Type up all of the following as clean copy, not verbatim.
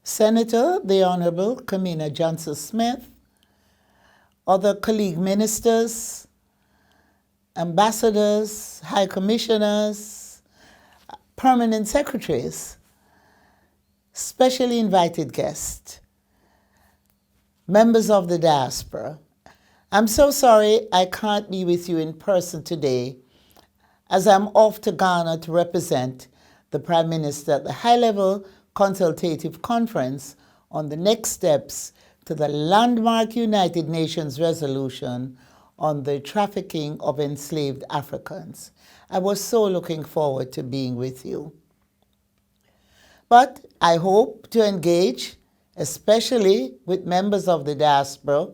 Senator, the Honorable Kamina Johnson-Smith, other colleague ministers, ambassadors, high commissioners, permanent secretaries, specially invited guests, members of the diaspora. I'm so sorry I can't be with you in person today, as I'm off to Ghana to represent the Prime Minister at the high-level consultative conference on the next steps to the landmark United Nations resolution on the trafficking of enslaved Africans. I was so looking forward to being with you. But I hope to engage, especially with members of the diaspora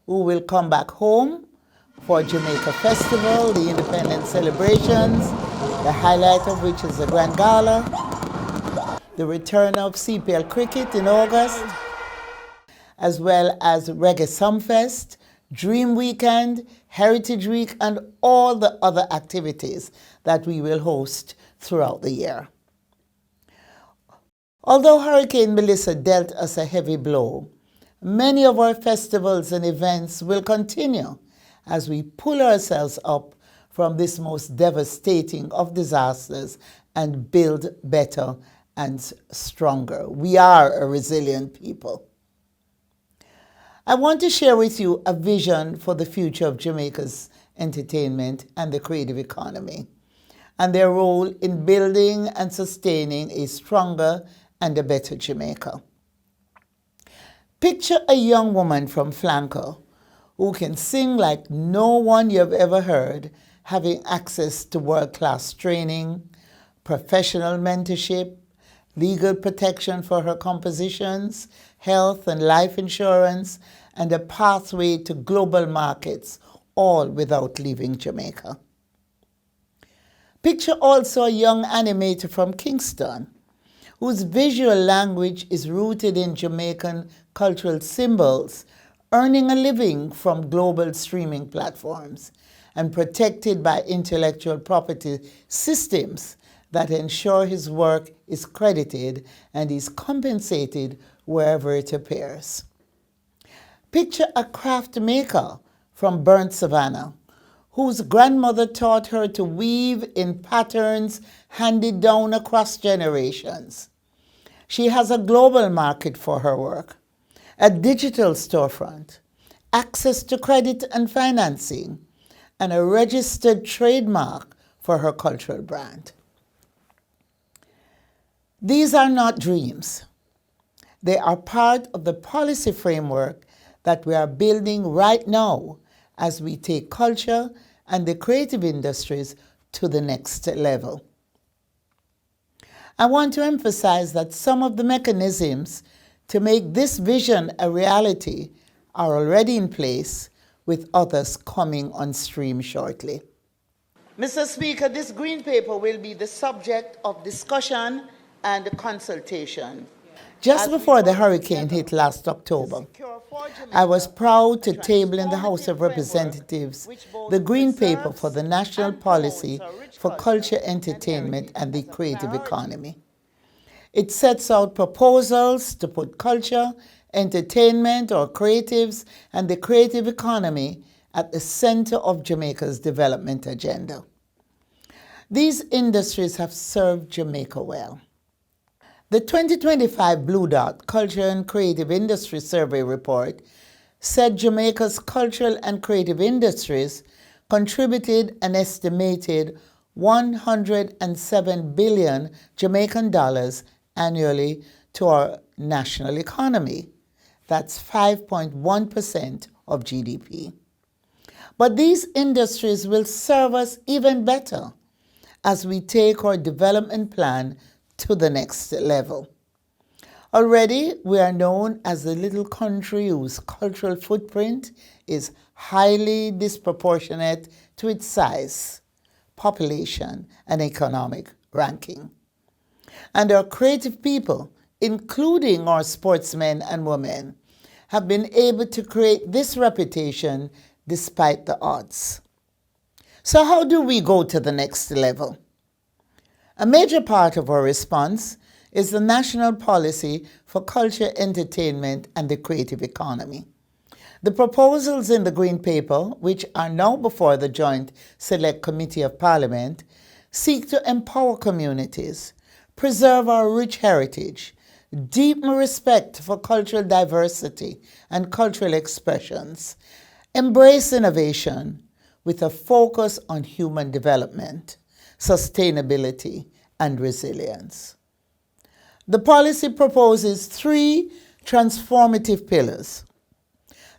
who will come back home for Jamaica Festival, the independence celebrations, the highlight of which is the Grand Gala, the return of CPL cricket in August, as well as Reggae Sumfest, Dream Weekend, Heritage Week, and all the other activities that we will host throughout the year. Although Hurricane Melissa dealt us a heavy blow, many of our festivals and events will continue as we pull ourselves up from this most devastating of disasters and build better and stronger. We are a resilient people. I want to share with you a vision for the future of Jamaica's entertainment and the creative economy, and their role in building and sustaining a stronger and a better Jamaica. Picture a young woman from Flanco who can sing like no one you've ever heard, having access to world-class training, professional mentorship, legal protection for her compositions, health and life insurance, and a pathway to global markets, all without leaving Jamaica. Picture also a young animator from Kingston, whose visual language is rooted in Jamaican cultural symbols, earning a living from global streaming platforms and protected by intellectual property systems that ensure his work is credited and is compensated wherever it appears. Picture a craft maker from burnt Savannah, whose grandmother taught her to weave in patterns handed down across generations. She has a global market for her work, a digital storefront, access to credit and financing, and a registered trademark for her cultural brand. These are not dreams. They are part of the policy framework that we are building right now as we take culture and the creative industries to the next level. I want to emphasize that some of the mechanisms to make this vision a reality are already in place, with others coming on stream shortly. Mr. Speaker, this green paper will be the subject of discussion and consultation. Just before the hurricane hit last October, I was proud to table in the House of Representatives the Green Paper for the National Policy for Culture, Entertainment and the Creative Economy. It sets out proposals to put culture, entertainment or creatives, and the creative economy at the center of Jamaica's development agenda. These industries have served Jamaica well. The 2025 Blue Dot Culture and Creative Industry Survey report said Jamaica's cultural and creative industries contributed an estimated 107 billion Jamaican dollars annually to our national economy. That's 5.1% of GDP. But these industries will serve us even better as we take our development plan to the next level. Already, we are known as the little country whose cultural footprint is highly disproportionate to its size, population, and economic ranking. And our creative people, including our sportsmen and women, have been able to create this reputation despite the odds. So how do we go to the next level? A major part of our response is the National Policy for Culture, Entertainment, and the Creative Economy. The proposals in the Green Paper, which are now before the Joint Select Committee of Parliament, seek to empower communities, preserve our rich heritage, deepen respect for cultural diversity and cultural expressions, embrace innovation with a focus on human development, sustainability, and resilience. The policy proposes 3 transformative pillars.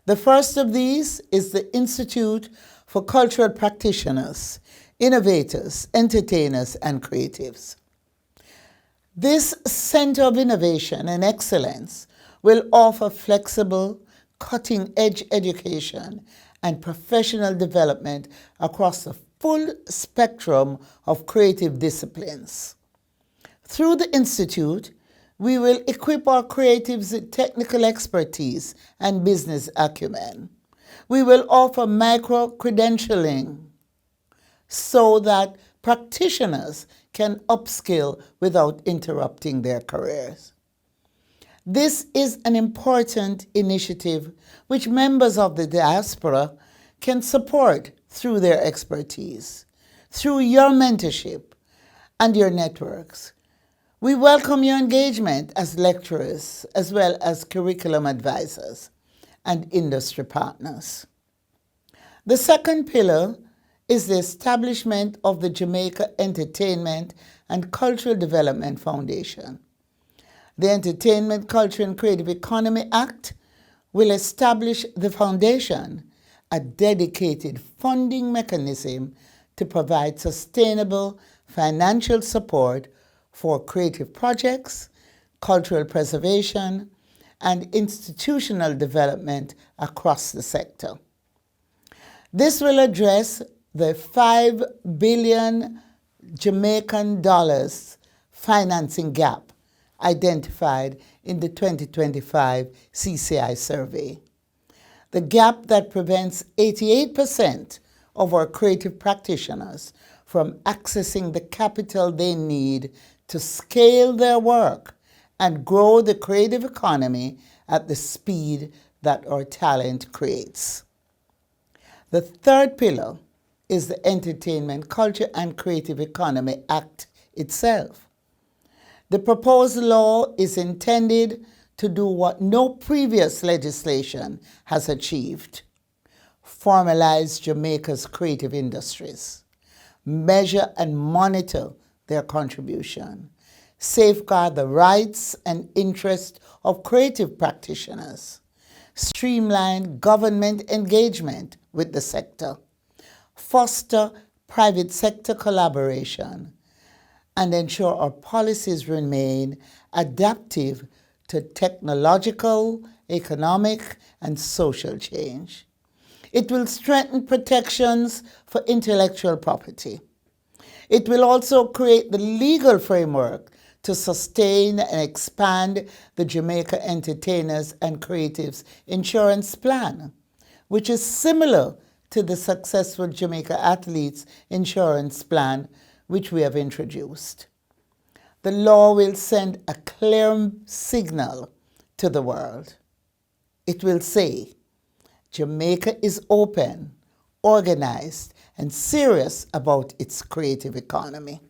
The first of these is the Institute for Cultural Practitioners, Innovators, Entertainers, and Creatives. This Center of Innovation and Excellence will offer flexible, cutting-edge education and professional development across the full spectrum of creative disciplines. Through the Institute, we will equip our creatives with technical expertise and business acumen. We will offer micro-credentialing so that practitioners can upskill without interrupting their careers. This is an important initiative which members of the diaspora can support through their expertise, through your mentorship and your networks. We welcome your engagement as lecturers as well as curriculum advisors and industry partners. The second pillar is the establishment of the Jamaica Entertainment and Cultural Development Foundation. The Entertainment, Culture and Creative Economy Act will establish the foundation, a dedicated funding mechanism to provide sustainable financial support for creative projects, cultural preservation, and institutional development across the sector. This will address the $5 billion Jamaican dollars financing gap identified in the 2025 CCI survey. The gap that prevents 88% of our creative practitioners from accessing the capital they need to scale their work and grow the creative economy at the speed that our talent creates. The third pillar is the Entertainment, Culture and Creative Economy Act itself. The proposed law is intended to do what no previous legislation has achieved: formalize Jamaica's creative industries, measure and monitor their contribution, safeguard the rights and interests of creative practitioners, streamline government engagement with the sector, foster private sector collaboration, and ensure our policies remain adaptive to technological, economic, and social change. It will strengthen protections for intellectual property. It will also create the legal framework to sustain and expand the Jamaica Entertainers and Creatives Insurance Plan, which is similar to the successful Jamaica Athletes Insurance Plan, which we have introduced. The law will send a clear signal to the world. It will say, Jamaica is open, organized, and serious about its creative economy.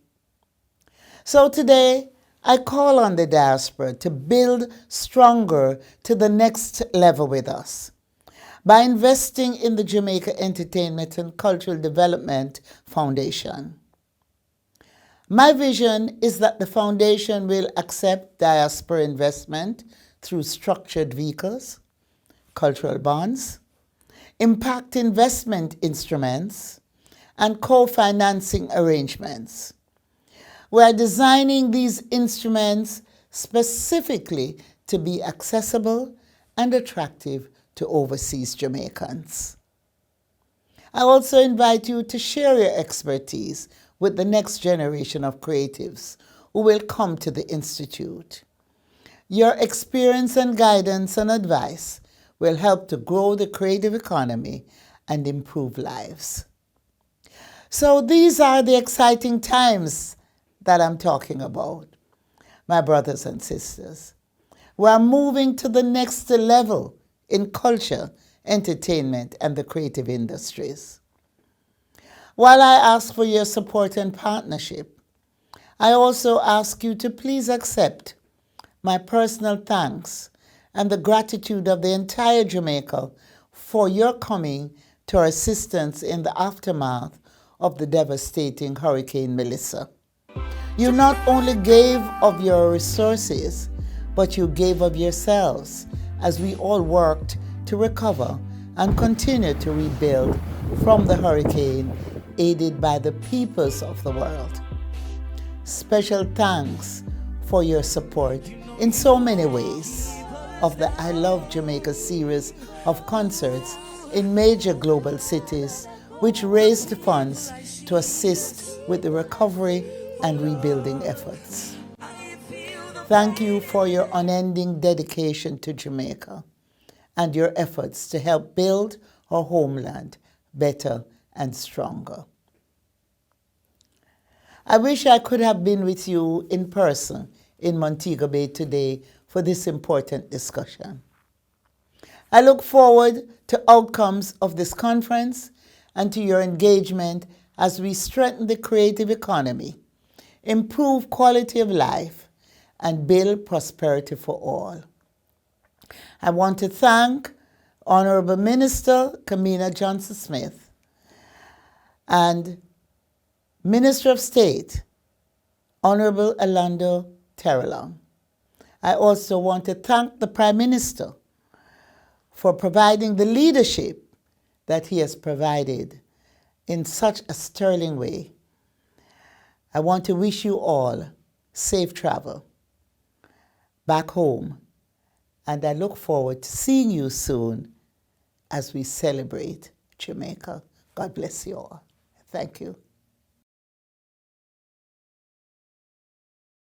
So today, I call on the diaspora to build stronger to the next level with us by investing in the Jamaica Entertainment and Cultural Development Foundation. My vision is that the foundation will accept diaspora investment through structured vehicles, cultural bonds, impact investment instruments, and co-financing arrangements. We are designing these instruments specifically to be accessible and attractive to overseas Jamaicans. I also invite you to share your expertise with the next generation of creatives who will come to the Institute. Your experience and guidance and advice will help to grow the creative economy and improve lives. So these are the exciting times that I'm talking about. my brothers and sisters. We are moving to the next level in culture, entertainment, and the creative industries. While I ask for your support and partnership, I also ask you to please accept my personal thanks and the gratitude of the entire Jamaica for your coming to our assistance in the aftermath of the devastating Hurricane Melissa. You not only gave of your resources, but you gave of yourselves as we all worked to recover and continue to rebuild from the hurricane, aided by the peoples of the world. Special thanks for your support in so many ways of the I Love Jamaica series of concerts in major global cities, which raised funds to assist with the recovery and rebuilding efforts. Thank you for your unending dedication to Jamaica and your efforts to help build our homeland better and stronger. I wish I could have been with you in person in Montego Bay today for this important discussion. I look forward to outcomes of this conference and to your engagement as we strengthen the creative economy, improve quality of life, and build prosperity for all. I want to thank Honorable Minister Kamina Johnson-Smith and Minister of State, Honorable Orlando Terrelong. I also want to thank the Prime Minister for providing the leadership that he has provided in such a sterling way. I want to wish you all safe travel back home, and I look forward to seeing you soon as we celebrate Jamaica. God bless you all. Thank you.